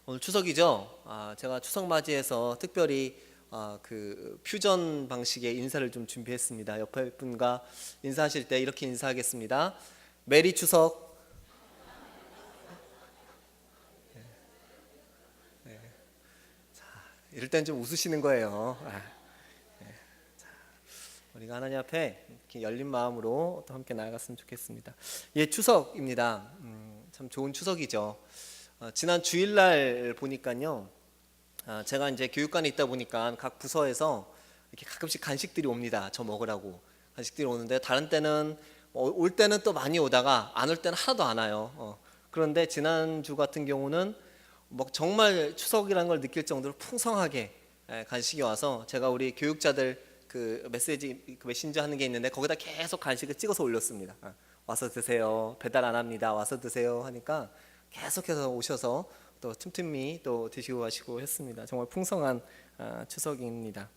오늘 추석이죠. 제가 추석 맞이해서 특별히 그 퓨전 방식의 인사를 좀 준비했습니다. 옆에 분과 인사하실 때 이렇게 인사하겠습니다. 메리 추석. 이럴 땐 좀 웃으시는 거예요. 우리가 하나님 앞에 이렇게 열린 마음으로 또 함께 나아갔으면 좋겠습니다. 예, 추석입니다. 참 좋은 추석이죠. 지난 주일날 보니까요. 제가 이제 교육관에 있다 보니까 각 부서에서 이렇게 가끔씩 간식들이 옵니다. 저 먹으라고 간식들이 오는데 다른 때는 올 때는 또 많이 오다가 안 올 때는 하나도 안 와요. 그런데 지난주 같은 경우는 뭐 정말 추석이라는 걸 느낄 정도로 풍성하게 간식이 와서 제가 우리 교육자들 그 메신저 하는 게 있는데 거기다 계속 간식을 찍어서 올렸습니다. 와서 드세요. 배달 안 합니다. 와서 드세요 하니까 계속해서 오셔서 또 틈틈이 또 드시고 가시고 했습니다. 정말 풍성한 추석입니다.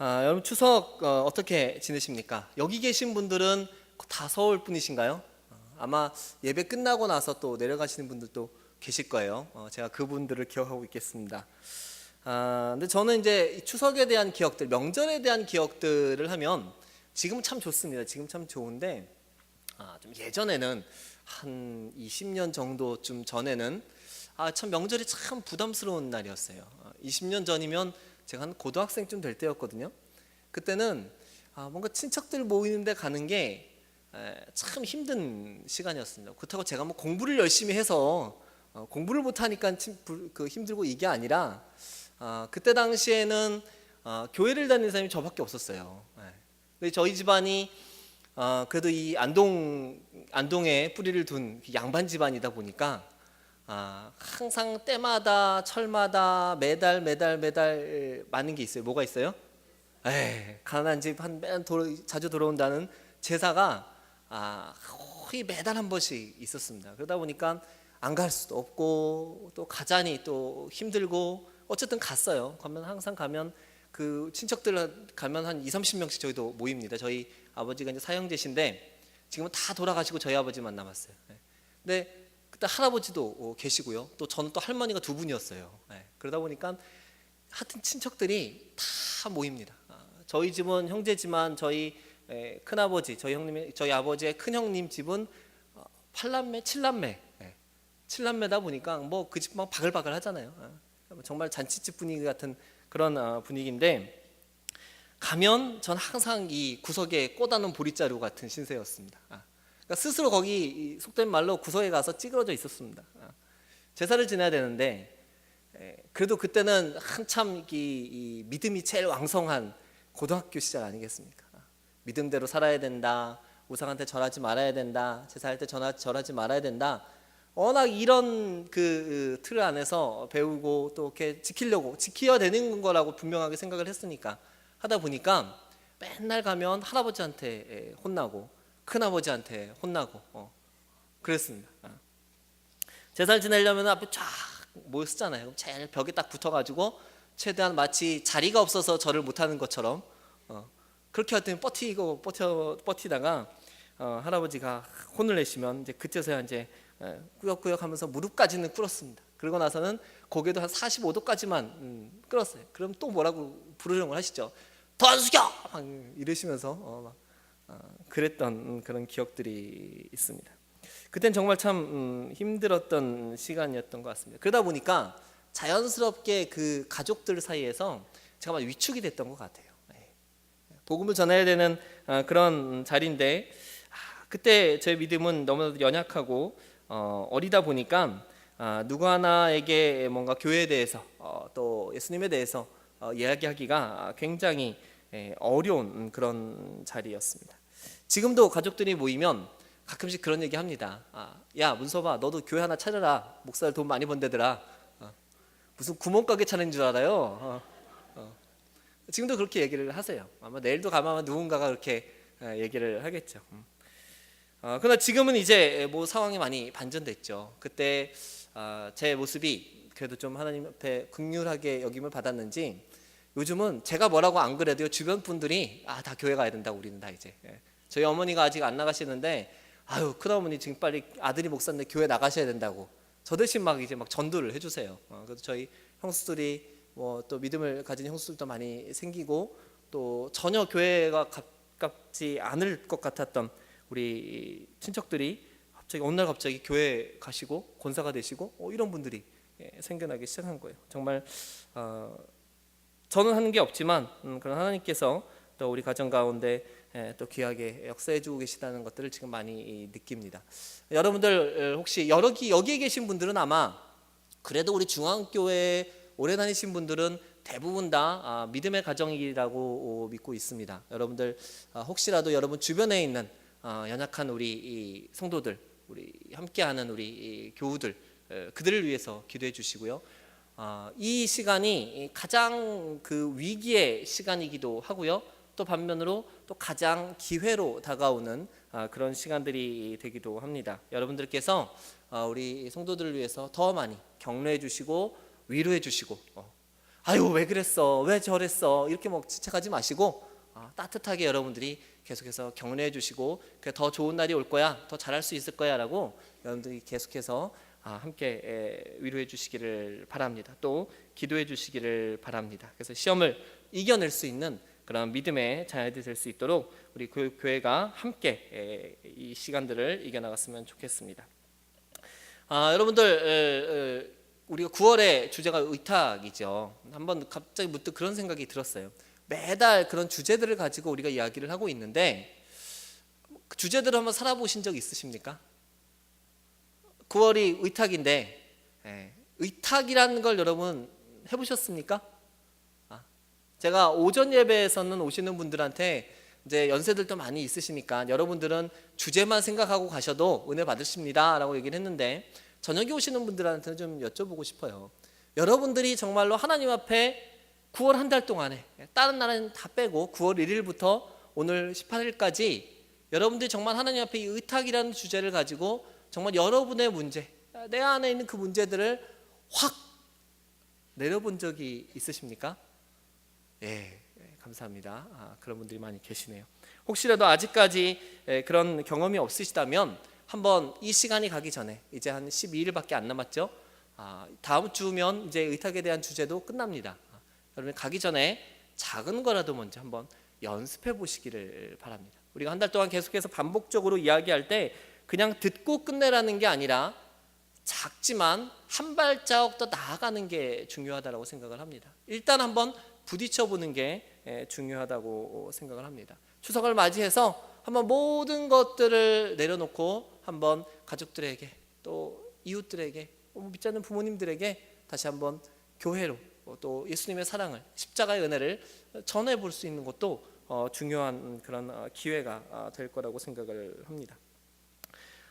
여러분 추석 어떻게 지내십니까? 여기 계신 분들은 다 서울 분이신가요? 아마 예배 끝나고 나서 또 내려가시는 분들도 계실 거예요. 제가 그분들을 기억하고 있겠습니다. 근데 저는 이제 추석에 대한 기억들, 명절에 대한 기억들을 하면 지금 참 좋습니다. 지금 참 좋은데 좀 예전에는 한 20년 정도쯤 전에는 참 명절이 참 부담스러운 날이었어요. 20년 전이면 제가 한 고등학생쯤 될 때였거든요. 그때는 뭔가 친척들 모이는데 가는 게 참 힘든 시간이었습니다. 그렇다고 제가 뭐 공부를 열심히 해서 공부를 못하니까 힘들고 이게 아니라 그때 당시에는 교회를 다니는 사람이 저밖에 없었어요. 근데 저희 집안이 그래도 이 안동에 뿌리를 둔 양반 집안이다 보니까 항상 때마다 철마다 매달 많은 게 있어요. 뭐가 있어요? 가난한 집 자주 돌아온다는 제사가 거의 매달 한 번씩 있었습니다. 그러다 보니까 안 갈 수도 없고 또 가자니 또 힘들고 어쨌든 갔어요. 항상 가면 그 친척들 가면 한 20-30명씩 저희도 모입니다. 저희 아버지가 이제 사형제신데 지금은 다 돌아가시고 저희 아버지만 남았어요. 근데 그때 할아버지도 계시고요. 또 저는 또 할머니가 두 분이었어요. 그러다 보니까 하여튼 친척들이 다 모입니다. 저희 집은 형제지만 저희 큰아버지, 저희 아버지의 큰형님 집은 8남매, 7남매다 보니까 뭐 그 집 막 바글바글 하잖아요. 정말 잔치집 분위기 같은 그런 분위기인데 가면 전 항상 이 구석에 꽂아놓은 보릿자루 같은 신세였습니다. 그러니까 스스로 거기 속된 말로 구석에 가서 찌그러져 있었습니다. 제사를 지내야 되는데 그래도 그때는 한참 이 믿음이 제일 왕성한 고등학교 시절 아니겠습니까? 믿음대로 살아야 된다. 우상한테 절하지 말아야 된다. 제사할 때 절하지 말아야 된다. 워낙 이런 그 틀 안에서 배우고 또 이렇게 지켜야 되는 거라고 분명하게 생각을 했으니까 하다 보니까 맨날 가면 할아버지한테 혼나고 큰아버지한테 혼나고 그랬습니다. 제사를 지내려면 앞에 쫙 모였잖아요. 그럼 제일 벽에 딱 붙어가지고 최대한 마치 자리가 없어서 절을 못하는 것처럼 그렇게 하더니 버티다가 할아버지가 혼을 내시면 이제 그때서야 이제 꾸역꾸역 하면서 무릎까지는 꿇었습니다. 그러고 나서는 고개도 한 45도까지만 끌었어요. 그럼 또 뭐라고 부르령을 하시죠. 더 안 숙여! 막 이러시면서 그랬던 그런 기억들이 있습니다. 그땐 정말 참 힘들었던 시간이었던 것 같습니다. 그러다 보니까 자연스럽게 그 가족들 사이에서 제가 막 위축이 됐던 것 같아요. 복음을 전해야 되는 그런 자리인데 그때 제 믿음은 너무나도 연약하고 어리다 보니까 누구 하나에게 뭔가 교회에 대해서 또 예수님에 대해서 이야기하기가 굉장히 어려운 그런 자리였습니다. 지금도 가족들이 모이면 가끔씩 그런 얘기 합니다. 야 문서봐, 너도 교회 하나 차려라. 목사들 돈 많이 번대더라. 무슨 구멍가게 차린 줄 알아요. 지금도 그렇게 얘기를 하세요. 아마 내일도 가면 누군가가 그렇게 얘기를 하겠죠. 그러나 지금은 이제 뭐 상황이 많이 반전됐죠. 그때 제 모습이 그래도 좀 하나님 앞에 긍휼하게 여김을 받았는지 요즘은 제가 뭐라고 안 그래도 주변 분들이 다 교회 가야 된다고 우리는 다 이제 저희 어머니가 아직 안 나가시는데 아유 큰어머니 지금 빨리 아들이 목사인데 교회 나가셔야 된다고 저 대신 막 이제 막 전도를 해주세요. 그래서 저희 형수들이 뭐 또 믿음을 가진 형수들도 많이 생기고, 또 전혀 교회가 가깝지 않을 것 같았던 우리 친척들이 갑자기 어느 날 갑자기 교회 가시고 권사가 되시고 이런 분들이 생겨나기 시작한 거예요. 정말 저는 하는 게 없지만 그런 하나님께서 또 우리 가정 가운데 또 귀하게 역사해 주고 계시다는 것들을 지금 많이 느낍니다. 여러분들 혹시 여기에 계신 분들은 아마 그래도 우리 중앙교회 오래 다니신 분들은 대부분 다 믿음의 가정이라고 믿고 있습니다. 여러분들 혹시라도 여러분 주변에 있는 연약한 우리 성도들, 우리 함께하는 우리 교우들, 그들을 위해서 기도해 주시고요. 이 시간이 가장 그 위기의 시간이기도 하고요. 또 반면으로 또 가장 기회로 다가오는 그런 시간들이 되기도 합니다. 여러분들께서 우리 성도들을 위해서 더 많이 격려해 주시고 위로해 주시고, 아유 왜 그랬어, 왜 저랬어 이렇게 뭐 지책하지 마시고 따뜻하게 여러분들이 계속해서 격려해 주시고, 더 좋은 날이 올 거야, 더 잘할 수 있을 거야 라고 여러분들이 계속해서 함께 위로해 주시기를 바랍니다. 또 기도해 주시기를 바랍니다. 그래서 시험을 이겨낼 수 있는 그런 믿음의 자녀들이 될 수 있도록 우리 교회가 함께 이 시간들을 이겨나갔으면 좋겠습니다. 여러분들 우리가 9월의 주제가 의탁이죠. 한번 갑자기 문득 그런 생각이 들었어요. 매달 그런 주제들을 가지고 우리가 이야기를 하고 있는데 그 주제들을 한번 살아보신 적 있으십니까? 9월이 의탁인데 의탁이라는 걸 여러분 해보셨습니까? 제가 오전 예배에서는 오시는 분들한테 이제 연세들도 많이 있으시니까 여러분들은 주제만 생각하고 가셔도 은혜 받으십니다 라고 얘기를 했는데, 저녁에 오시는 분들한테는 좀 여쭤보고 싶어요. 여러분들이 정말로 하나님 앞에 9월 한 달 동안에 다른 날은 다 빼고 9월 1일부터 오늘 18일까지 여러분들이 정말 하나님 앞에 이 의탁이라는 주제를 가지고 정말 여러분의 문제, 내 안에 있는 그 문제들을 확 내려본 적이 있으십니까? 예, 감사합니다. 그런 분들이 많이 계시네요. 혹시라도 아직까지 그런 경험이 없으시다면 한번 이 시간이 가기 전에, 이제 한 12일밖에 안 남았죠. 다음 주면 이제 의탁에 대한 주제도 끝납니다. 여러분 가기 전에 작은 거라도 먼저 한번 연습해 보시기를 바랍니다. 우리가 한 달 동안 계속해서 반복적으로 이야기할 때 그냥 듣고 끝내라는 게 아니라 작지만 한 발자국 더 나아가는 게 중요하다고 생각을 합니다. 일단 한번 부딪혀 보는 게 중요하다고 생각을 합니다. 추석을 맞이해서 한번 모든 것들을 내려놓고 한번 가족들에게, 또 이웃들에게, 믿지 않는 부모님들에게 다시 한번 교회로, 또 예수님의 사랑을, 십자가의 은혜를 전해볼 수 있는 것도 중요한 그런 기회가 될 거라고 생각을 합니다.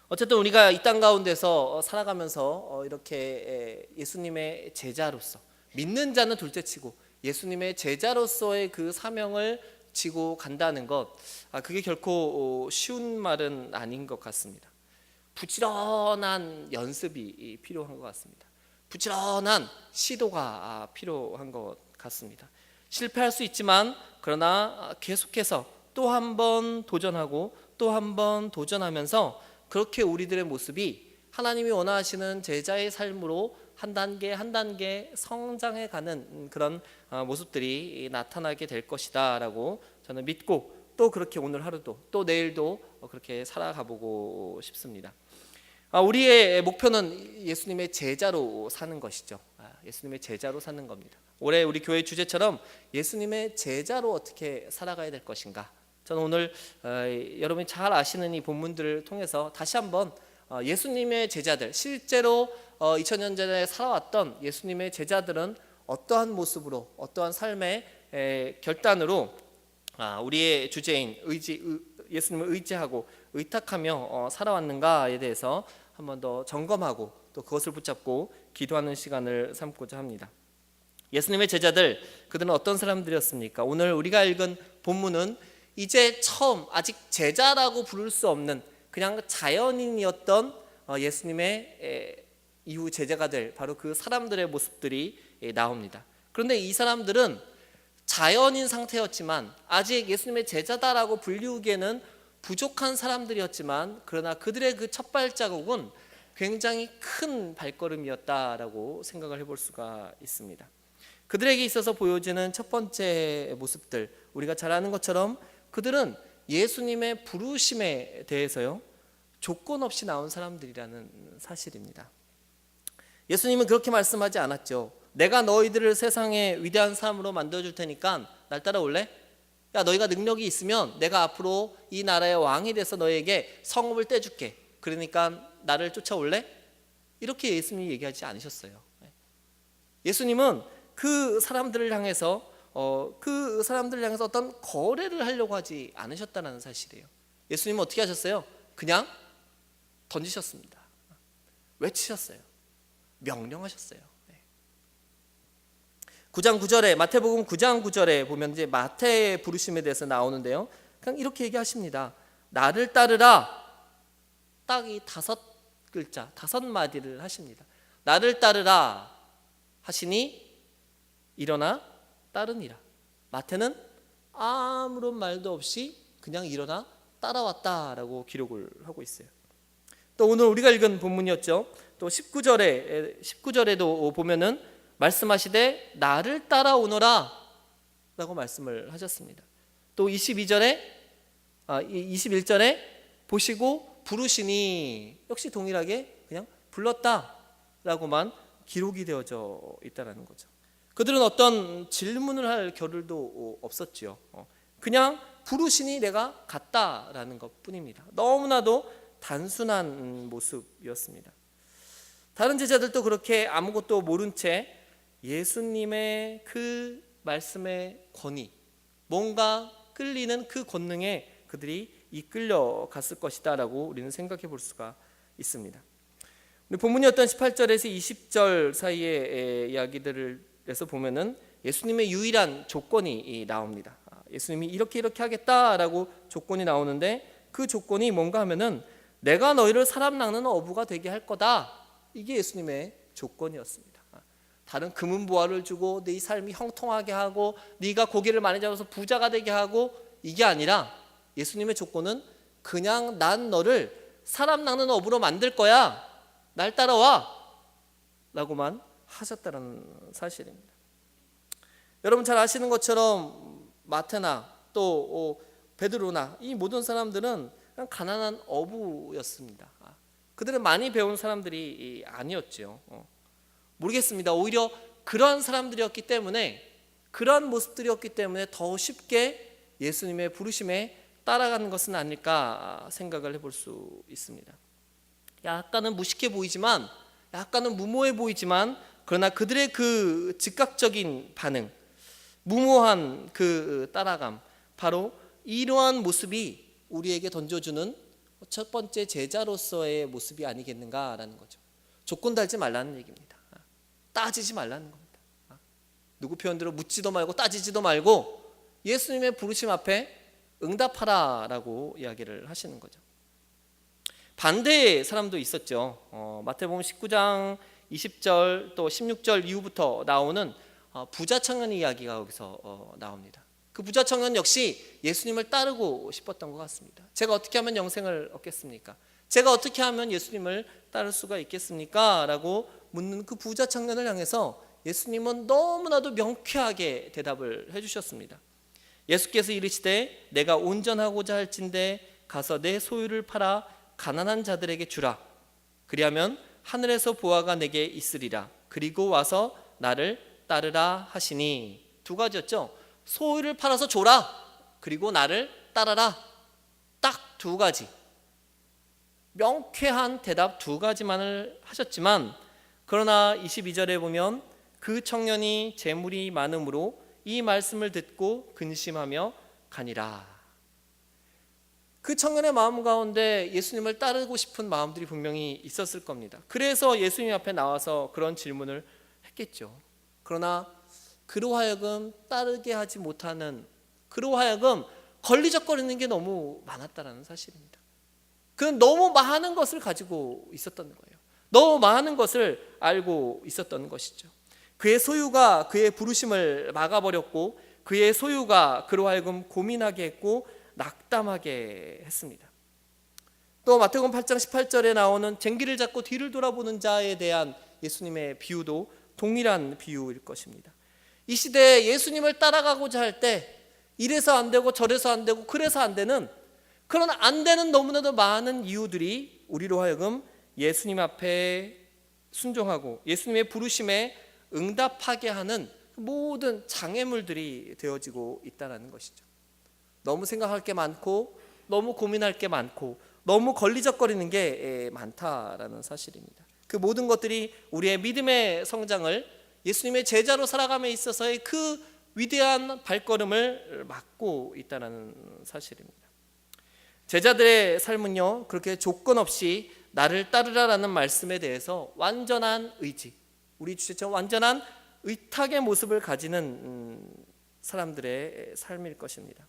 어쨌든 우리가 이 땅 가운데서 살아가면서 이렇게 예수님의 제자로서, 믿는 자는 둘째치고 예수님의 제자로서의 그 사명을 지고 간다는 것, 그게 결코 쉬운 말은 아닌 것 같습니다. 부지런한 연습이 필요한 것 같습니다. 부지런한 시도가 필요한 것 같습니다. 실패할 수 있지만 그러나 계속해서 또 한 번 도전하고 또 한 번 도전하면서 그렇게 우리들의 모습이 하나님이 원하시는 제자의 삶으로 한 단계 한 단계 성장해가는 그런 모습들이 나타나게 될 것이다 라고 저는 믿고, 또 그렇게 오늘 하루도 또 내일도 그렇게 살아가보고 싶습니다. 우리의 목표는 예수님의 제자로 사는 것이죠. 예수님의 제자로 사는 겁니다. 올해 우리 교회 주제처럼 예수님의 제자로 어떻게 살아가야 될 것인가, 저는 오늘 여러분이 잘 아시는 이 본문들을 통해서 다시 한번 예수님의 제자들, 실제로 2000년 전에 살아왔던 예수님의 제자들은 어떠한 모습으로, 어떠한 삶의 결단으로 우리의 주제인 예수님을 의지하고 의탁하며 살아왔는가에 대해서 한 번 더 점검하고 또 그것을 붙잡고 기도하는 시간을 삼고자 합니다. 예수님의 제자들, 그들은 어떤 사람들이었습니까? 오늘 우리가 읽은 본문은 이제 처음, 아직 제자라고 부를 수 없는 그냥 자연인이었던 예수님의 이후 제자가 될 바로 그 사람들의 모습들이 나옵니다. 그런데 이 사람들은 자연인 상태였지만 아직 예수님의 제자다라고 불리우기에는 부족한 사람들이었지만, 그러나 그들의 그 첫 발자국은 굉장히 큰 발걸음이었다라고 생각을 해볼 수가 있습니다. 그들에게 있어서 보여지는 첫 번째 모습들, 우리가 잘 아는 것처럼 그들은 예수님의 부르심에 대해서요, 조건 없이 나온 사람들이라는 사실입니다. 예수님은 그렇게 말씀하지 않았죠. 내가 너희들을 세상의 위대한 사람으로 만들어줄 테니까 날 따라올래? 야, 너희가 능력이 있으면 내가 앞으로 이 나라의 왕이 돼서 너희에게 성읍을 떼줄게. 그러니까 나를 쫓아올래? 이렇게 예수님이 얘기하지 않으셨어요. 예수님은 그 사람들을 향해서 어떤 거래를 하려고 하지 않으셨다는 사실이에요. 예수님은 어떻게 하셨어요? 그냥 던지셨습니다. 외치셨어요. 명령하셨어요. 9장 9절에 마태복음 9장 9절에 보면 이제 마태의 부르심에 대해서 나오는데요. 그냥 이렇게 얘기하십니다. 나를 따르라. 딱 이 5글자, 5마디를 하십니다. 나를 따르라 하시니 일어나 따르니라. 마태는 아무런 말도 없이 그냥 일어나 따라왔다라고 기록을 하고 있어요. 또 오늘 우리가 읽은 본문이었죠. 또 19절에도 보면은 말씀하시되 나를 따라오너라 라고 말씀을 하셨습니다. 또 21절에 보시고 부르시니 역시 동일하게 그냥 불렀다라고만 기록이 되어져 있다는 거죠. 그들은 어떤 질문을 할 겨를도 없었죠. 그냥 부르시니 내가 갔다라는 것뿐입니다. 너무나도 단순한 모습이었습니다. 다른 제자들도 그렇게 아무것도 모른 채 예수님의 그 말씀의 권위, 뭔가 끌리는 그 권능에 그들이 이끌려 갔을 것이다라고 우리는 생각해 볼 수가 있습니다. 본문이었던 18절에서 20절 사이의 이야기들에서 보면은 예수님의 유일한 조건이 나옵니다. 예수님이 이렇게 하겠다라고 조건이 나오는데 그 조건이 뭔가 하면은 내가 너희를 사람 낚는 어부가 되게 할 거다. 이게 예수님의 조건이었습니다. 다른 금은보화를 주고 네 삶이 형통하게 하고 네가 고기를 많이 잡아서 부자가 되게 하고 이게 아니라 예수님의 조건은 그냥 난 너를 사람 낚는 어부로 만들 거야. 날 따라와 라고만 하셨다는 사실입니다. 여러분 잘 아시는 것처럼 마태나 또 베드로나 이 모든 사람들은 그냥 가난한 어부였습니다. 그들은 많이 배운 사람들이 아니었죠. 모르겠습니다. 오히려 그런 사람들이었기 때문에, 그런 모습들이었기 때문에 더 쉽게 예수님의 부르심에 따라가는 것은 아닐까 생각을 해볼 수 있습니다. 약간은 무식해 보이지만, 약간은 무모해 보이지만, 그러나 그들의 그 즉각적인 반응, 무모한 그 따라감, 바로 이러한 모습이 우리에게 던져주는 첫 번째 제자로서의 모습이 아니겠는가라는 거죠. 조건 달지 말라는 얘기입니다. 따지지 말라는 겁니다. 누구 표현대로 묻지도 말고 따지지도 말고 예수님의 부르심 앞에 응답하라라고 이야기를 하시는 거죠. 반대의 사람도 있었죠. 마태복음 19장 20절 또 16절 이후부터 나오는 부자 청년 이야기가 여기서 나옵니다. 그 부자 청년 역시 예수님을 따르고 싶었던 것 같습니다. 제가 어떻게 하면 영생을 얻겠습니까? 제가 어떻게 하면 예수님을 따를 수가 있겠습니까? 라고 묻는 그 부자 청년을 향해서 예수님은 너무나도 명쾌하게 대답을 해주셨습니다. 예수께서 이르시되 내가 온전하고자 할진대 가서 내 소유를 팔아 가난한 자들에게 주라. 그리하면 하늘에서 보화가 내게 있으리라. 그리고 와서 나를 따르라 하시니. 두 가지였죠. 소유를 팔아서 줘라. 그리고 나를 따라라. 딱 두 가지. 명쾌한 대답 두 가지만을 하셨지만, 그러나 22절에 보면 그 청년이 재물이 많음으로 이 말씀을 듣고 근심하며 가니라. 그 청년의 마음 가운데 예수님을 따르고 싶은 마음들이 분명히 있었을 겁니다. 그래서 예수님 앞에 나와서 그런 질문을 했겠죠. 그러나 그로 하여금 따르게 하지 못하는, 그로 하여금 걸리적거리는 게 너무 많았다는 사실입니다. 그는 너무 많은 것을 가지고 있었던 거예요. 너무 많은 것을 알고 있었던 것이죠. 그의 소유가 그의 부르심을 막아버렸고, 그의 소유가 그로 하여금 고민하게 했고 낙담하게 했습니다. 또 마태복음 8장 18절에 나오는 쟁기를 잡고 뒤를 돌아보는 자에 대한 예수님의 비유도 동일한 비유일 것입니다. 이 시대에 예수님을 따라가고자 할 때 이래서 안 되고 저래서 안 되고 그래서 안 되는 그런 안 되는 너무나도 많은 이유들이 우리로 하여금 예수님 앞에 순종하고 예수님의 부르심에 응답하게 하는 모든 장애물들이 되어지고 있다는 것이죠. 너무 생각할 게 많고 너무 고민할 게 많고 너무 걸리적거리는 게 많다라는 사실입니다. 그 모든 것들이 우리의 믿음의 성장을 예수님의 제자로 살아감에 있어서의 그 위대한 발걸음을 막고 있다는 사실입니다. 제자들의 삶은요, 그렇게 조건 없이 나를 따르라라는 말씀에 대해서 완전한 의지, 우리 주제처럼 완전한 의탁의 모습을 가지는 사람들의 삶일 것입니다.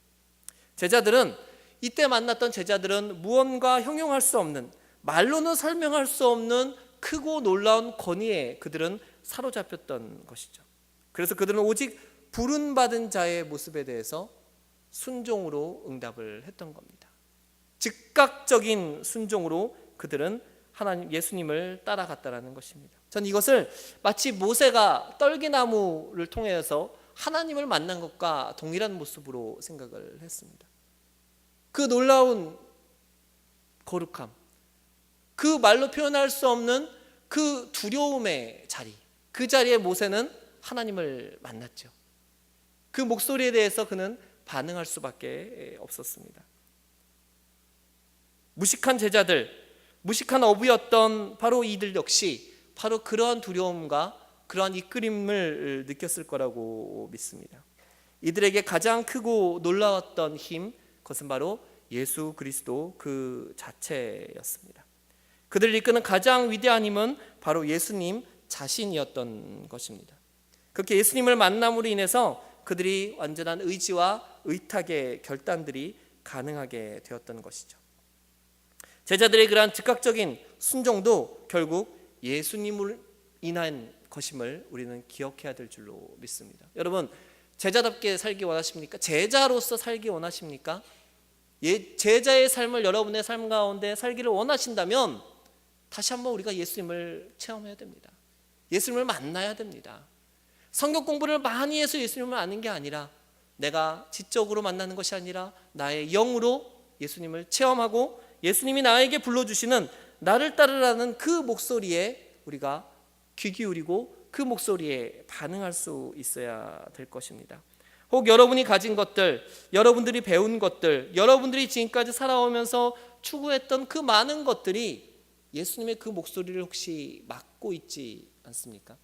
제자들은 이때 만났던 제자들은 무언가 형용할 수 없는, 말로는 설명할 수 없는 크고 놀라운 권위에 그들은 사로잡혔던 것이죠. 그래서 그들은 오직 부름받은 자의 모습에 대해서 순종으로 응답을 했던 겁니다. 즉각적인 순종으로 그들은 하나님 예수님을 따라갔다라는 것입니다. 전 이것을 마치 모세가 떨기나무를 통해서 하나님을 만난 것과 동일한 모습으로 생각을 했습니다. 그 놀라운 거룩함, 그 말로 표현할 수 없는 그 두려움의 자리, 그 자리에 모세는 하나님을 만났죠. 그 목소리에 대해서 그는 반응할 수밖에 없었습니다. 무식한 제자들, 무식한 어부였던 바로 이들 역시 바로 그러한 두려움과 그러한 이끌림을 느꼈을 거라고 믿습니다. 이들에게 가장 크고 놀라웠던 힘, 그것은 바로 예수 그리스도 그 자체였습니다. 그들을 이끄는 가장 위대한 힘은 바로 예수님 자신이었던 것입니다. 그렇게 예수님을 만남으로 인해서 그들이 완전한 의지와 의탁의 결단들이 가능하게 되었던 것이죠. 제자들의 그러한 즉각적인 순종도 결국 예수님을 인한 것임을 우리는 기억해야 될 줄로 믿습니다. 여러분, 제자답게 살기 원하십니까? 제자로서 살기 원하십니까? 제자의 삶을 여러분의 삶 가운데 살기를 원하신다면 다시 한번 우리가 예수님을 체험해야 됩니다. 예수님을 만나야 됩니다. 성경 공부를 많이 해서 예수님을 아는 게 아니라 내가 지적으로 만나는 것이 아니라 나의 영으로 예수님을 체험하고 예수님이 나에게 불러주시는 나를 따르라는 그 목소리에 우리가 귀 기울이고 그 목소리에 반응할 수 있어야 될 것입니다. 혹 여러분이 가진 것들, 여러분들이 배운 것들, 여러분들이 지금까지 살아오면서 추구했던 그 많은 것들이 예수님의 그 목소리를 혹시 막고 있지 않습니까?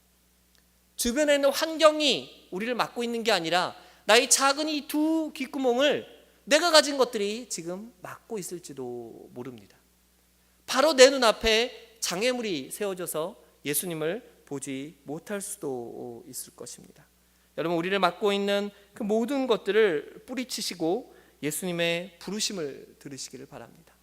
주변에 있는 환경이 우리를 막고 있는 게 아니라 나의 작은 이 두 귓구멍을 내가 가진 것들이 지금 막고 있을지도 모릅니다. 바로 내 눈앞에 장애물이 세워져서 예수님을 보지 못할 수도 있을 것입니다. 여러분, 우리를 막고 있는 그 모든 것들을 뿌리치시고 예수님의 부르심을 들으시기를 바랍니다.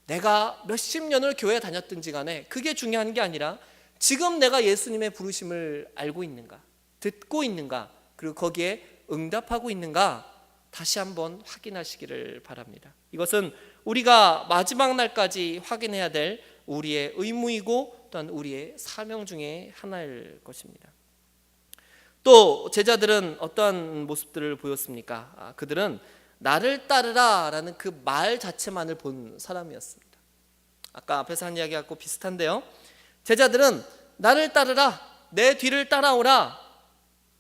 내가 몇십 년을 교회 다녔든지 간에 그게 중요한 게 아니라 지금 내가 예수님의 부르심을 알고 있는가, 듣고 있는가, 그리고 거기에 응답하고 있는가 다시 한번 확인하시기를 바랍니다. 이것은 우리가 마지막 날까지 확인해야 될 우리의 의무이고 또한 우리의 사명 중에 하나일 것입니다. 또 제자들은 어떠한 모습들을 보였습니까? 그들은 나를 따르라 라는 그 말 자체만을 본 사람이었습니다. 아까 앞에서 한 이야기하고 비슷한데요, 제자들은 나를 따르라, 내 뒤를 따라오라,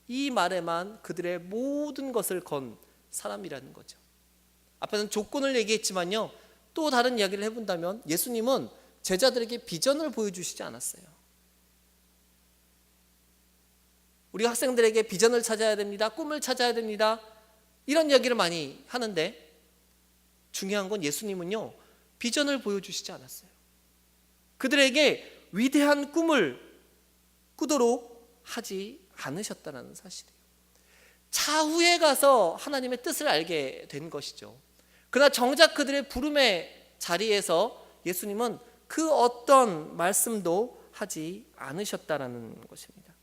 이 말에만 그들의 모든 것을 건 사람이라는 거죠. 앞에서는 조건을 얘기했지만요, 또 다른 이야기를 해본다면 예수님은 제자들에게 비전을 보여주시지 않았어요. 우리 학생들에게 비전을 찾아야 됩니다, 꿈을 찾아야 됩니다, 이런 이야기를 많이 하는데 중요한 건 예수님은요, 비전을 보여주시지 않았어요. 그들에게 위대한 꿈을 꾸도록 하지 않으셨다는 사실이에요. 차후에 가서 하나님의 뜻을 알게 된 것이죠. 그러나 정작 그들의 부름의 자리에서 예수님은 그 어떤 말씀도 하지 않으셨다는 것입니다.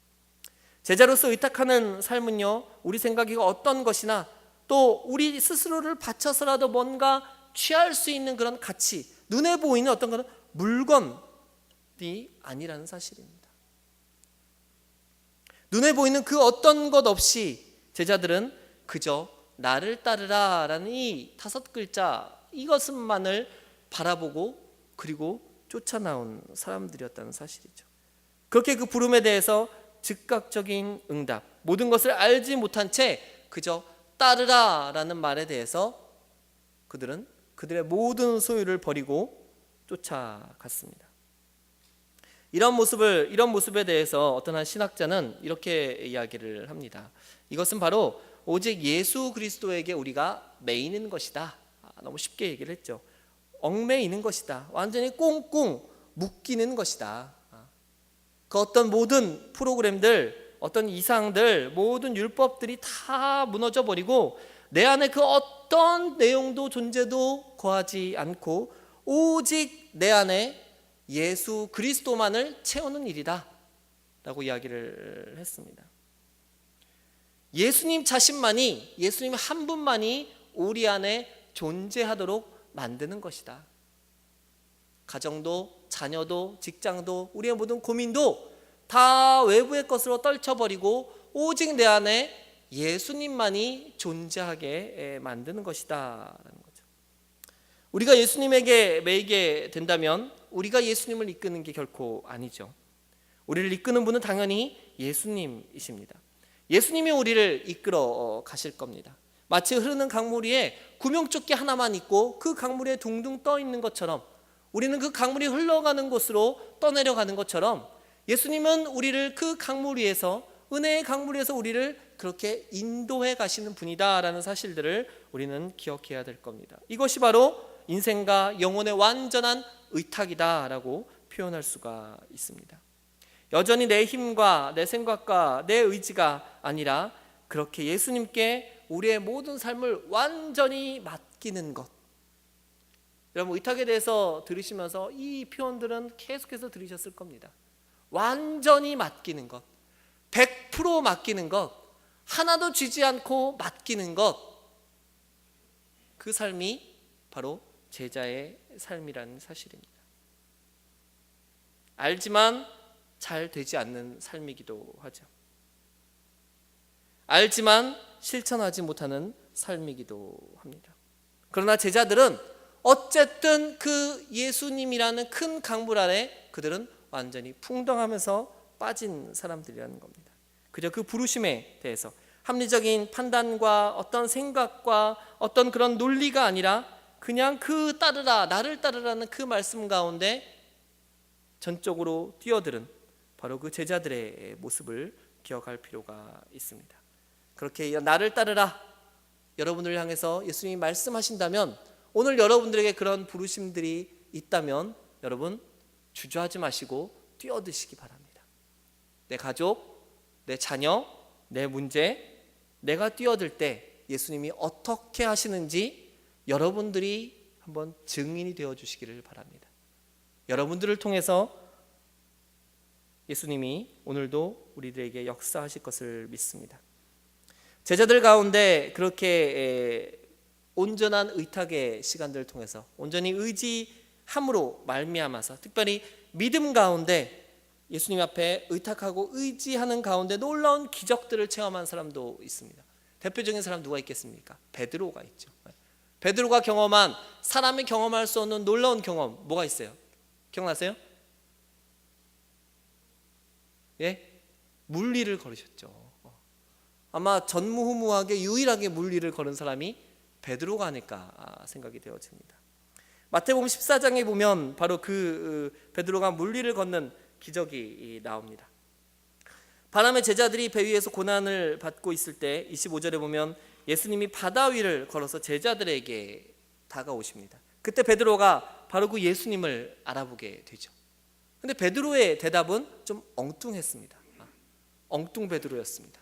제자로서 의탁하는 삶은요, 우리 생각이 어떤 것이나 또 우리 스스로를 바쳐서라도 뭔가 취할 수 있는 그런 가치, 눈에 보이는 어떤 그런 물건이 아니라는 사실입니다. 눈에 보이는 그 어떤 것 없이 제자들은 그저 나를 따르라 라는 이 5글자 이것만을 바라보고 그리고 쫓아나온 사람들이었다는 사실이죠. 그렇게 그 부름에 대해서 즉각적인 응답, 모든 것을 알지 못한 채 그저 따르라 라는 말에 대해서 그들은 그들의 모든 소유를 버리고 쫓아갔습니다. 이런 모습에 대해서 어떤 한 신학자는 이렇게 이야기를 합니다. 이것은 바로 오직 예수 그리스도에게 우리가 매이는 것이다. 너무 쉽게 얘기를 했죠. 얽매이는 것이다. 완전히 꽁꽁 묶이는 것이다. 그 어떤 모든 프로그램들, 어떤 이상들, 모든 율법들이 다 무너져 버리고 내 안에 그 어떤 내용도 존재도 거하지 않고 오직 내 안에 예수 그리스도만을 채우는 일이다 라고 이야기를 했습니다. 예수님 자신만이, 예수님 한 분만이 우리 안에 존재하도록 만드는 것이다. 가정도, 자녀도, 직장도, 우리의 모든 고민도 다 외부의 것으로 떨쳐버리고 오직 내 안에 예수님만이 존재하게 만드는 것이다 라는 거죠. 우리가 예수님에게 매이게 된다면 우리가 예수님을 이끄는 게 결코 아니죠. 우리를 이끄는 분은 당연히 예수님이십니다. 예수님이 우리를 이끌어 가실 겁니다. 마치 흐르는 강물 위에 구명조끼 하나만 있고 그 강물 위에 둥둥 떠 있는 것처럼 우리는 그 강물이 흘러가는 곳으로 떠내려가는 것처럼 예수님은 우리를 그 강물 위에서, 은혜의 강물 위에서 우리를 그렇게 인도해 가시는 분이다라는 사실들을 우리는 기억해야 될 겁니다. 이것이 바로 인생과 영혼의 완전한 의탁이다라고 표현할 수가 있습니다. 여전히 내 힘과 내 생각과 내 의지가 아니라 그렇게 예수님께 우리의 모든 삶을 완전히 맡기는 것. 여러분, 의탁에 대해서 들으시면서 이 표현들은 계속해서 들으셨을 겁니다. 완전히 맡기는 것, 100% 맡기는 것, 하나도 쥐지 않고 맡기는 것, 그 삶이 바로 제자의 삶이라는 사실입니다. 알지만 잘 되지 않는 삶이기도 하죠. 알지만 실천하지 못하는 삶이기도 합니다. 그러나 제자들은 어쨌든 그 예수님이라는 큰 강물 아래 그들은 완전히 풍덩하면서 빠진 사람들이라는 겁니다. 그저 그 부르심에 대해서 합리적인 판단과 어떤 생각과 어떤 그런 논리가 아니라 그냥 그 따르라, 나를 따르라는 그 말씀 가운데 전적으로 뛰어들은 바로 그 제자들의 모습을 기억할 필요가 있습니다. 그렇게 나를 따르라, 여러분을 향해서 예수님이 말씀하신다면, 오늘 여러분들에게 그런 부르심들이 있다면 여러분 주저하지 마시고 뛰어드시기 바랍니다. 내 가족, 내 자녀, 내 문제, 내가 뛰어들 때 예수님이 어떻게 하시는지 여러분들이 한번 증인이 되어 주시기를 바랍니다. 여러분들을 통해서 예수님이 오늘도 우리들에게 역사하실 것을 믿습니다. 제자들 가운데 그렇게 온전한 의탁의 시간들을 통해서 온전히 의지함으로 말미암아서, 특별히 믿음 가운데 예수님 앞에 의탁하고 의지하는 가운데 놀라운 기적들을 체험한 사람도 있습니다. 대표적인 사람 누가 있겠습니까? 베드로가 있죠. 베드로가 경험한, 사람이 경험할 수 없는 놀라운 경험 뭐가 있어요? 기억나세요? 예? 물리를 걸으셨죠. 아마 전무후무하게 유일하게 물리를 걸은 사람이 베드로가 아닐까 생각이 되어집니다. 마태복음 14장에 보면 바로 그 베드로가 물리를 걷는 기적이 나옵니다. 바람의 제자들이 배 위에서 고난을 받고 있을 때 25절에 보면 예수님이 바다 위를 걸어서 제자들에게 다가오십니다. 그때 베드로가 바로 그 예수님을 알아보게 되죠. 근데 베드로의 대답은 좀 엉뚱했습니다. 엉뚱 베드로였습니다.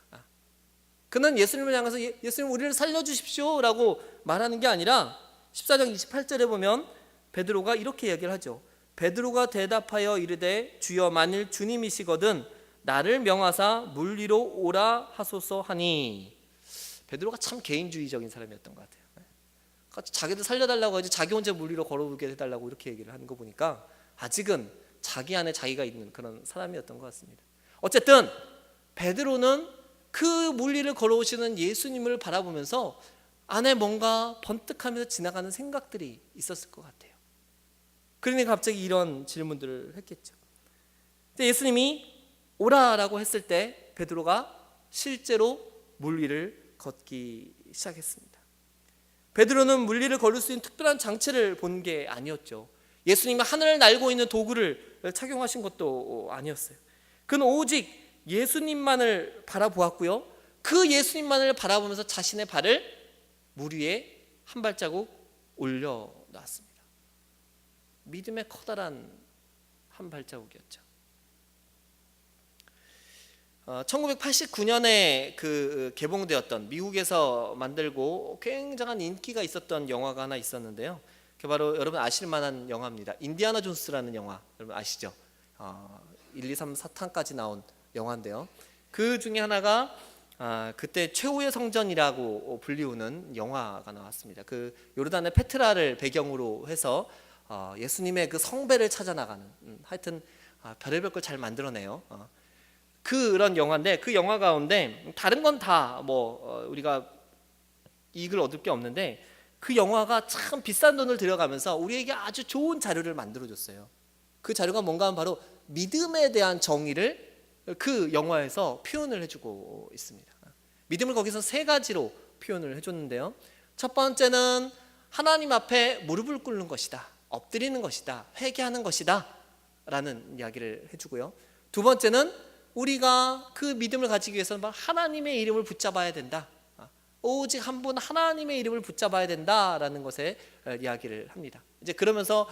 그는 예수님을 향해서 예수님 우리를 살려주십시오 라고 말하는 게 아니라 14장 28절에 보면 베드로가 이렇게 얘기를 하죠. 베드로가 대답하여 이르되 주여 만일 주님이시거든 나를 명하사 물 위로 오라 하소서 하니. 베드로가 참 개인주의적인 사람이었던 것 같아요. 자기들 살려달라고 하지 자기 혼자 물 위로 걸어오게 해달라고 이렇게 얘기를 하는 거 보니까 아직은 자기 안에 자기가 있는 그런 사람이었던 것 같습니다. 어쨌든 베드로는 그 물 위를 걸어오시는 예수님을 바라보면서 안에 뭔가 번뜩하면서 지나가는 생각들이 있었을 것 같아요. 그러니까 갑자기 이런 질문들을 했겠죠. 예수님이 오라라고 했을 때 베드로가 실제로 물 위를 걷기 시작했습니다. 베드로는 물 위를 걸을 수 있는 특별한 장치를 본 게 아니었죠. 예수님이 하늘을 날고 있는 도구를 착용하신 것도 아니었어요. 그는 오직 예수님만을 바라보았고요. 그 예수님만을 바라보면서 자신의 발을 물 위에 한 발자국 올려놨습니다. 믿음의 커다란 한 발자국이었죠. 1989년에 그 개봉되었던 미국에서 만들고 굉장한 인기가 있었던 영화가 하나 있었는데요. 그게 바로 여러분 아실 만한 영화입니다. 인디아나 존스라는 영화 여러분 아시죠? 1, 2, 3, 4탄까지 나온 영화인데요. 그 중에 하나가 그때 최후의 성전이라고 불리우는 영화가 나왔습니다. 그 요르단의 페트라를 배경으로 해서 예수님의 그 성배를 찾아 나가는 하여튼 별의별 걸 잘 만들어내요. 그런 영화인데 그 영화 가운데 다른 건 다 우리가 이익을 얻을 게 없는데 그 영화가 참 비싼 돈을 들여가면서 우리에게 아주 좋은 자료를 만들어줬어요. 그 자료가 뭔가 하면 바로 믿음에 대한 정의를 그 영화에서 표현을 해주고 있습니다. 믿음을 거기서 세 가지로 표현을 해줬는데요. 첫 번째는 하나님 앞에 무릎을 꿇는 것이다, 엎드리는 것이다, 회개하는 것이다 라는 이야기를 해주고요. 두 번째는 우리가 그 믿음을 가지기 위해서는 하나님의 이름을 붙잡아야 된다, 오직 한 분 하나님의 이름을 붙잡아야 된다라는 것에 이야기를 합니다. 이제 그러면서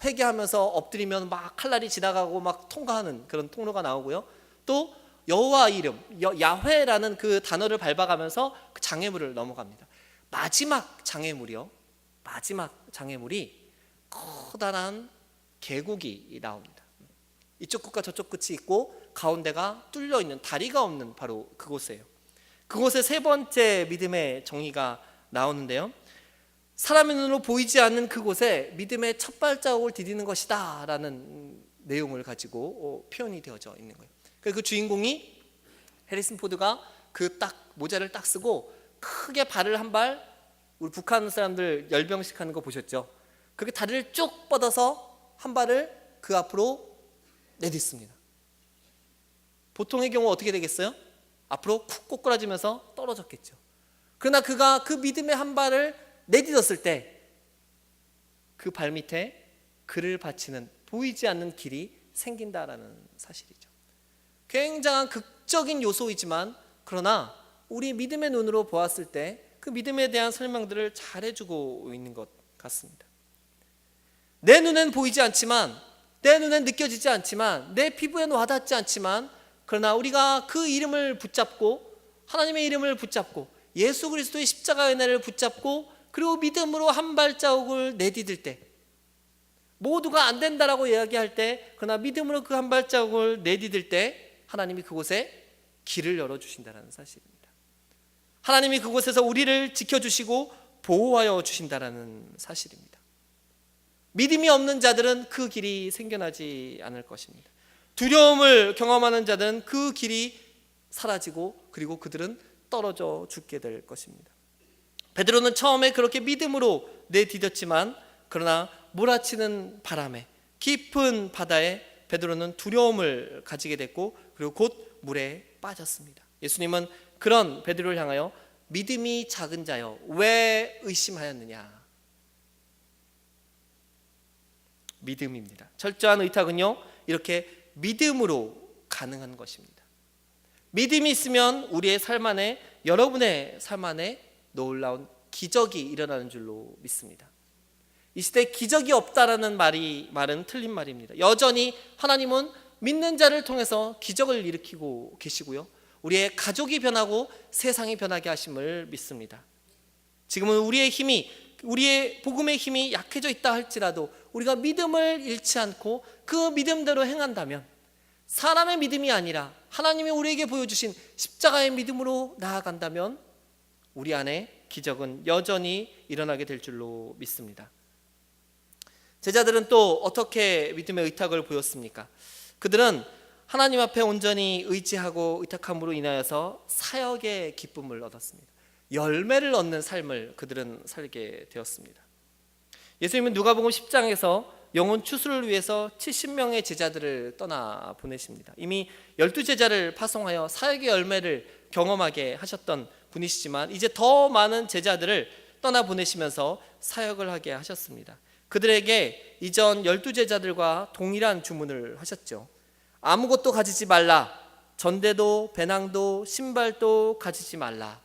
회개하면서 엎드리면 막 칼날이 지나가고 막 통과하는 그런 통로가 나오고요. 또 여호와 이름, 야훼라는 그 단어를 밟아가면서 그 장애물을 넘어갑니다. 마지막 장애물이 커다란 계곡이 나옵니다. 이쪽 끝과 저쪽 끝이 있고 가운데가 뚫려 있는 다리가 없는 바로 그곳이에요. 그곳에 세 번째 믿음의 정의가 나오는데요. 사람의 눈으로 보이지 않는 그곳에 믿음의 첫 발자국을 디디는 것이다 라는 내용을 가지고 표현이 되어져 있는 거예요. 그 주인공이 해리슨 포드가 그 딱 모자를 딱 쓰고 크게 발을 한 발, 우리 북한 사람들 열병식 하는 거 보셨죠? 그렇게 다리를 쭉 뻗어서 한 발을 그 앞으로 내딛습니다. 보통의 경우 어떻게 되겠어요? 앞으로 쿡 꼬꾸라지면서 떨어졌겠죠. 그러나 그가 그 믿음의 한 발을 내딛었을 때 그 발밑에 그를 바치는 보이지 않는 길이 생긴다라는 사실이죠. 굉장한 극적인 요소이지만 그러나 우리 믿음의 눈으로 보았을 때 그 믿음에 대한 설명들을 잘 해주고 있는 것 같습니다. 내 눈엔 보이지 않지만, 내 눈엔 느껴지지 않지만, 내 피부엔 와닿지 않지만, 그러나 우리가 그 이름을 붙잡고 하나님의 이름을 붙잡고 예수 그리스도의 십자가의 은혜를 붙잡고 그리고 믿음으로 한 발자국을 내디딜 때, 모두가 안 된다라고 이야기할 때, 그러나 믿음으로 그 한 발자국을 내디딜 때 하나님이 그곳에 길을 열어주신다는 사실입니다. 하나님이 그곳에서 우리를 지켜주시고 보호하여 주신다는 사실입니다. 믿음이 없는 자들은 그 길이 생겨나지 않을 것입니다. 두려움을 경험하는 자들은 그 길이 사라지고 그리고 그들은 떨어져 죽게 될 것입니다. 베드로는 처음에 그렇게 믿음으로 내디뎠지만 그러나 몰아치는 바람에 깊은 바다에 베드로는 두려움을 가지게 됐고 그리고 곧 물에 빠졌습니다. 예수님은 그런 베드로를 향하여 믿음이 작은 자여 왜 의심하였느냐. 믿음입니다. 철저한 의탁은요 이렇게 믿음으로 가능한 것입니다. 믿음이 있으면 우리의 삶 안에, 여러분의 삶 안에 놀라운 기적이 일어나는 줄로 믿습니다. 이 시대에 기적이 없다라는 말은 틀린 말입니다. 여전히 하나님은 믿는 자를 통해서 기적을 일으키고 계시고요, 우리의 가족이 변하고 세상이 변하게 하심을 믿습니다. 지금은 우리의 복음의 힘이 약해져 있다 할지라도 우리가 믿음을 잃지 않고 그 믿음대로 행한다면, 사람의 믿음이 아니라 하나님이 우리에게 보여주신 십자가의 믿음으로 나아간다면 우리 안에 기적은 여전히 일어나게 될 줄로 믿습니다. 제자들은 또 어떻게 믿음의 의탁을 보였습니까? 그들은 하나님 앞에 온전히 의지하고 의탁함으로 인하여서 사역의 기쁨을 얻었습니다. 열매를 얻는 삶을 그들은 살게 되었습니다. 예수님은 누가복음 10장에서 영혼 추수를 위해서 70명의 제자들을 떠나 보내십니다. 이미 12제자를 파송하여 사역의 열매를 경험하게 하셨던 분이시지만 이제 더 많은 제자들을 떠나 보내시면서 사역을 하게 하셨습니다. 그들에게 이전 12제자들과 동일한 주문을 하셨죠. 아무것도 가지지 말라. 전대도 배낭도 신발도 가지지 말라.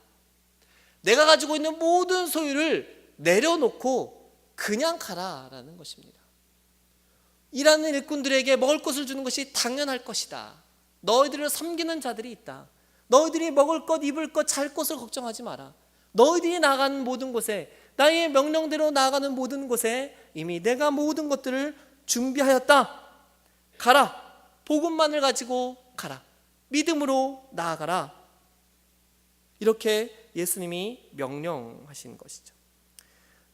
내가 가지고 있는 모든 소유를 내려놓고 그냥 가라라는 것입니다. 일하는 일꾼들에게 먹을 것을 주는 것이 당연할 것이다. 너희들을 섬기는 자들이 있다. 너희들이 먹을 것, 입을 것, 잘 것을 걱정하지 마라. 너희들이 나가는 모든 곳에, 나의 명령대로 나아가는 모든 곳에 이미 내가 모든 것들을 준비하였다. 가라. 복음만을 가지고 가라. 믿음으로 나아가라. 이렇게 예수님이 명령하신 것이죠.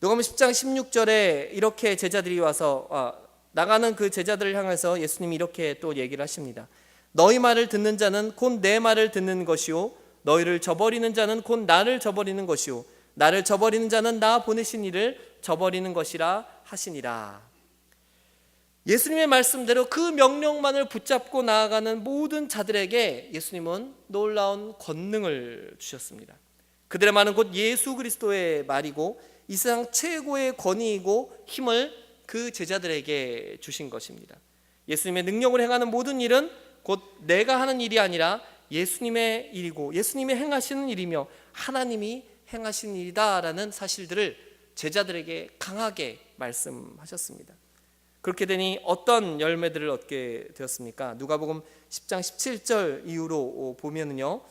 누가복음 10장 16절에 이렇게 제자들이 와서 나가는 그 제자들을 향해서 예수님이 이렇게 또 얘기를 하십니다. 너희 말을 듣는 자는 곧 내 말을 듣는 것이요 너희를 저버리는 자는 곧 나를 저버리는 것이요 나를 저버리는 자는 나 보내신 이를 저버리는 것이라 하시니라. 예수님의 말씀대로 그 명령만을 붙잡고 나아가는 모든 자들에게 예수님은 놀라운 권능을 주셨습니다. 그들의 말은 곧 예수 그리스도의 말이고 이 세상 최고의 권위이고 힘을 그 제자들에게 주신 것입니다. 예수님의 능력을 행하는 모든 일은 곧 내가 하는 일이 아니라 예수님의 일이고 예수님이 행하시는 일이며 하나님이 행하신 일이다라는 사실들을 제자들에게 강하게 말씀하셨습니다. 그렇게 되니 어떤 열매들을 얻게 되었습니까? 누가복음 10장 17절 이후로 보면은요,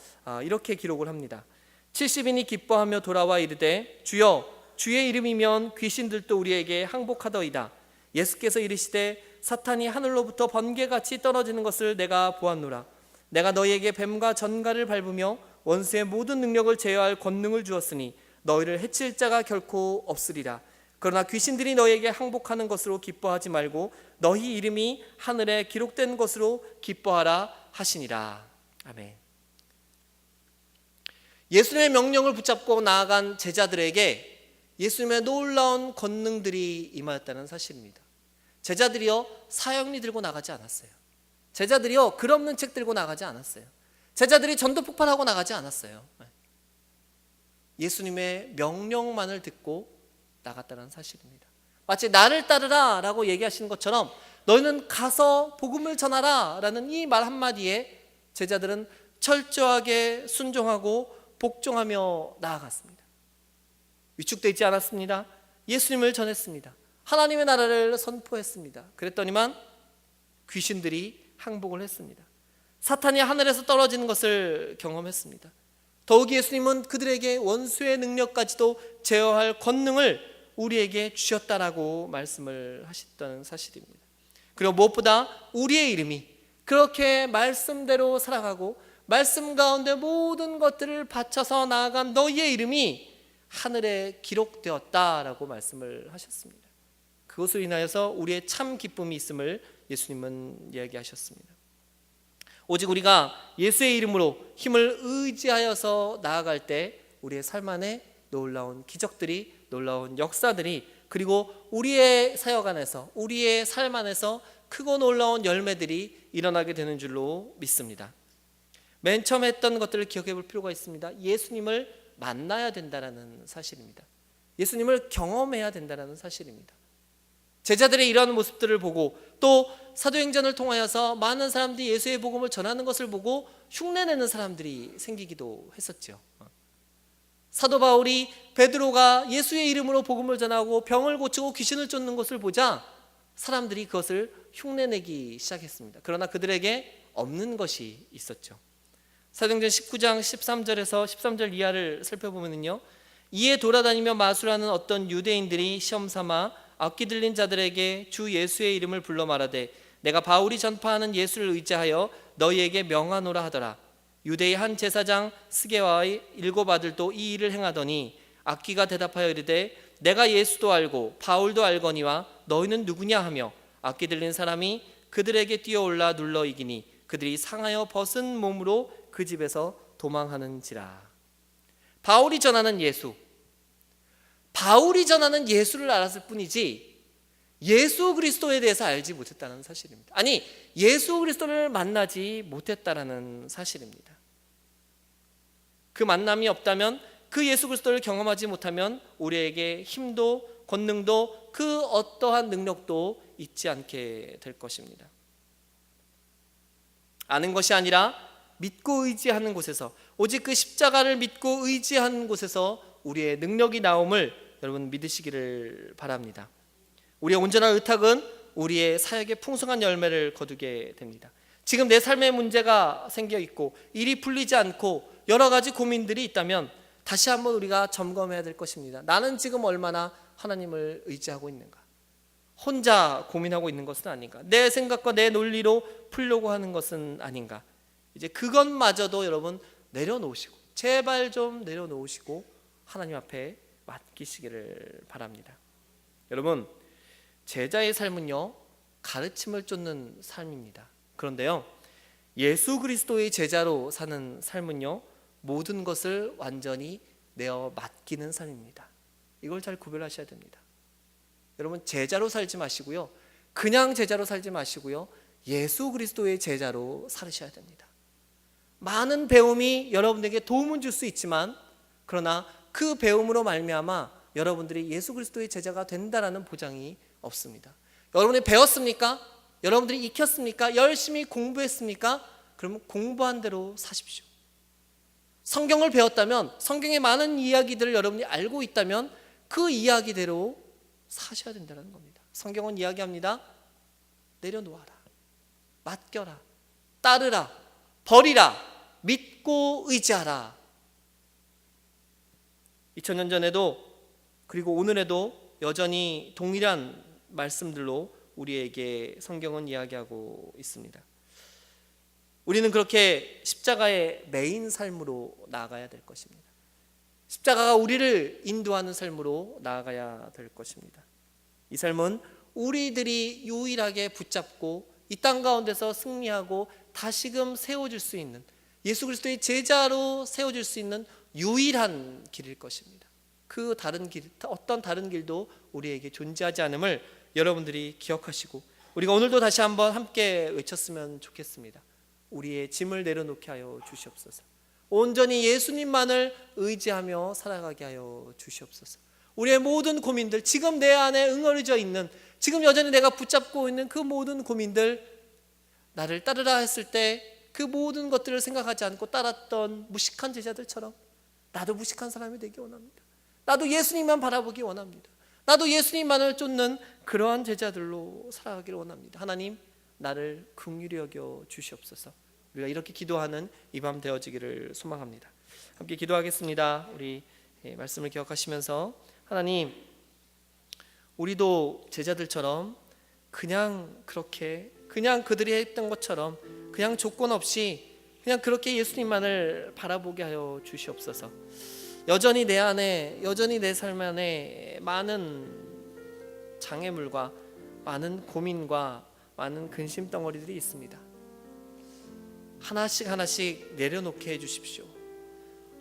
이렇게 기록을 합니다. 70인이 기뻐하며 돌아와 이르되 주여 주의 이름이면 귀신들도 우리에게 항복하더이다. 예수께서 이르시되 사탄이 하늘로부터 번개같이 떨어지는 것을 내가 보았노라. 내가 너희에게 뱀과 전갈을 밟으며 원수의 모든 능력을 제어할 권능을 주었으니 너희를 해칠 자가 결코 없으리라. 그러나 귀신들이 너희에게 항복하는 것으로 기뻐하지 말고 너희 이름이 하늘에 기록된 것으로 기뻐하라 하시니라. 아멘. 예수님의 명령을 붙잡고 나아간 제자들에게 예수님의 놀라운 권능들이 임하였다는 사실입니다. 제자들이요 사형리 들고 나가지 않았어요. 제자들이요 글 없는 책 들고 나가지 않았어요. 제자들이 전도 폭발하고 나가지 않았어요. 예수님의 명령만을 듣고 나갔다는 사실입니다. 마치 나를 따르라 라고 얘기하시는 것처럼 너희는 가서 복음을 전하라 라는 이 말 한마디에 제자들은 철저하게 순종하고 복종하며 나아갔습니다. 위축되어 있지 않았습니다. 예수님을 전했습니다. 하나님의 나라를 선포했습니다. 그랬더니만 귀신들이 항복을 했습니다. 사탄이 하늘에서 떨어지는 것을 경험했습니다. 더욱이 예수님은 그들에게 원수의 능력까지도 제어할 권능을 우리에게 주셨다라고 말씀을 하셨다는 사실입니다. 그리고 무엇보다 우리의 이름이 그렇게 말씀대로 살아가고 말씀 가운데 모든 것들을 바쳐서 나아간 너희의 이름이 하늘에 기록되었다라고 말씀을 하셨습니다. 그것으로 인하여서 우리의 참 기쁨이 있음을 예수님은 이야기하셨습니다. 오직 우리가 예수의 이름으로 힘을 의지하여서 나아갈 때 우리의 삶 안에 놀라운 기적들이, 놀라운 역사들이, 그리고 우리의 사역 안에서, 우리의 삶 안에서 크고 놀라운 열매들이 일어나게 되는 줄로 믿습니다. 맨 처음 했던 것들을 기억해 볼 필요가 있습니다. 예수님을 만나야 된다는 사실입니다. 예수님을 경험해야 된다는 사실입니다. 제자들의 이러한 모습들을 보고 또 사도행전을 통하여서 많은 사람들이 예수의 복음을 전하는 것을 보고 흉내내는 사람들이 생기기도 했었죠. 사도 바울이 베드로가 예수의 이름으로 복음을 전하고 병을 고치고 귀신을 쫓는 것을 보자 사람들이 그것을 흉내내기 시작했습니다. 그러나 그들에게 없는 것이 있었죠. 사도행전 19장 13절에서 13절 이하를 살펴보면요, 이에 돌아다니며 마술하는 어떤 유대인들이 시험삼아 악기 들린 자들에게 주 예수의 이름을 불러 말하되 내가 바울이 전파하는 예수를 의지하여 너희에게 명하노라 하더라. 유대의 한 제사장 스게와의 7 아들도 이 일을 행하더니 악귀가 대답하여 이르되 내가 예수도 알고 바울도 알거니와 너희는 누구냐 하며 악귀 들린 사람이 그들에게 뛰어올라 눌러 이기니 그들이 상하여 벗은 몸으로 그 집에서 도망하는지라. 바울이 전하는 예수, 바울이 전하는 예수를 알았을 뿐이지 예수 그리스도에 대해서 알지 못했다는 사실입니다. 아니, 예수 그리스도를 만나지 못했다라는 사실입니다. 그 만남이 없다면, 그 예수 그리스도를 경험하지 못하면 우리에게 힘도 권능도 그 어떠한 능력도 있지 않게 될 것입니다. 아는 것이 아니라 믿고 의지하는 곳에서, 오직 그 십자가를 믿고 의지하는 곳에서 우리의 능력이 나옴을 여러분 믿으시기를 바랍니다. 우리의 온전한 의탁은 우리의 사역의 풍성한 열매를 거두게 됩니다. 지금 내 삶에 문제가 생겨 있고 일이 풀리지 않고 여러 가지 고민들이 있다면 다시 한번 우리가 점검해야 될 것입니다. 나는 지금 얼마나 하나님을 의지하고 있는가? 혼자 고민하고 있는 것은 아닌가? 내 생각과 내 논리로 풀려고 하는 것은 아닌가? 이제 그것마저도 여러분 내려놓으시고, 제발 좀 내려놓으시고 하나님 앞에 맡기시기를 바랍니다. 여러분, 제자의 삶은요, 가르침을 쫓는 삶입니다. 그런데요, 예수 그리스도의 제자로 사는 삶은요, 모든 것을 완전히 내어 맡기는 삶입니다. 이걸 잘 구별하셔야 됩니다. 여러분, 제자로 살지 마시고요, 그냥 제자로 살지 마시고요, 예수 그리스도의 제자로 살으셔야 됩니다. 많은 배움이 여러분에게 도움은 줄 수 있지만, 그러나 그 배움으로 말미암아 여러분들이 예수 그리스도의 제자가 된다라는 보장이 없습니다. 여러분이 배웠습니까? 여러분들이 익혔습니까? 열심히 공부했습니까? 그러면 공부한 대로 사십시오. 성경을 배웠다면, 성경의 많은 이야기들을 여러분이 알고 있다면 그 이야기대로 사셔야 된다는 겁니다. 성경은 이야기합니다. 내려놓아라, 맡겨라, 따르라, 버리라, 믿고 의지하라. 2000년 전에도 그리고 오늘에도 여전히 동일한 말씀들로 우리에게 성경은 이야기하고 있습니다. 우리는 그렇게 십자가의 메인 삶으로 나아가야 될 것입니다. 십자가가 우리를 인도하는 삶으로 나아가야 될 것입니다. 이 삶은 우리들이 유일하게 붙잡고 이 땅 가운데서 승리하고 다시금 세워질 수 있는, 예수 그리스도의 제자로 세워질 수 있는 유일한 길일 것입니다. 그 다른 길, 어떤 다른 길도 우리에게 존재하지 않음을 여러분들이 기억하시고, 우리가 오늘도 다시 한번 함께 외쳤으면 좋겠습니다. 우리의 짐을 내려놓게 하여 주시옵소서. 온전히 예수님만을 의지하며 살아가게 하여 주시옵소서. 우리의 모든 고민들, 지금 내 안에 응어리져 있는, 지금 여전히 내가 붙잡고 있는 그 모든 고민들, 나를 따르라 했을 때 그 모든 것들을 생각하지 않고 따랐던 무식한 제자들처럼 나도 무식한 사람이 되기 원합니다. 나도 예수님만 바라보기 원합니다. 나도 예수님만을 쫓는 그러한 제자들로 살아가기를 원합니다. 하나님, 나를 긍휼히 여겨 주시옵소서. 우리가 이렇게 기도하는 이 밤 되어지기를 소망합니다. 함께 기도하겠습니다. 우리 말씀을 기억하시면서, 하나님, 우리도 제자들처럼 그냥 그렇게, 그냥 그들이 했던 것처럼 그냥 조건 없이 그냥 그렇게 예수님만을 바라보게 하여 주시옵소서. 여전히 내 안에, 여전히 내 삶 안에 많은 장애물과 많은 고민과 많은 근심 덩어리들이 있습니다. 하나씩 하나씩 내려놓게 해주십시오.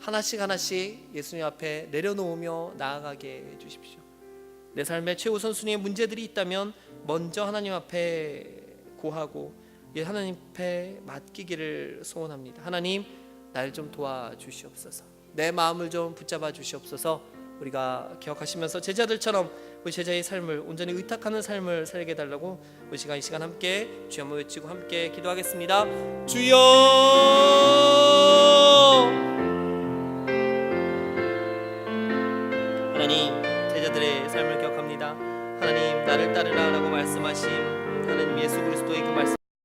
하나씩 하나씩 예수님 앞에 내려놓으며 나아가게 해주십시오. 내 삶의 최우선순위의 문제들이 있다면 먼저 하나님 앞에 고하고 하나님 앞에 맡기기를 소원합니다. 하나님, 날 좀 도와주시옵소서. 내 마음을 좀 붙잡아 주시옵소서. 우리가 기억하시면서 제자들처럼 우리 제자의 삶을 온전히 의탁하는 삶을 살게 해달라고 우리 이 시간 함께 주여 한번 외치고 함께 기도하겠습니다. 주여, 하나님, 제자들의 삶을 기억합니다. 하나님, 나를 따르라 라고 말씀하신 하나님 예수 그리스도의 그 말씀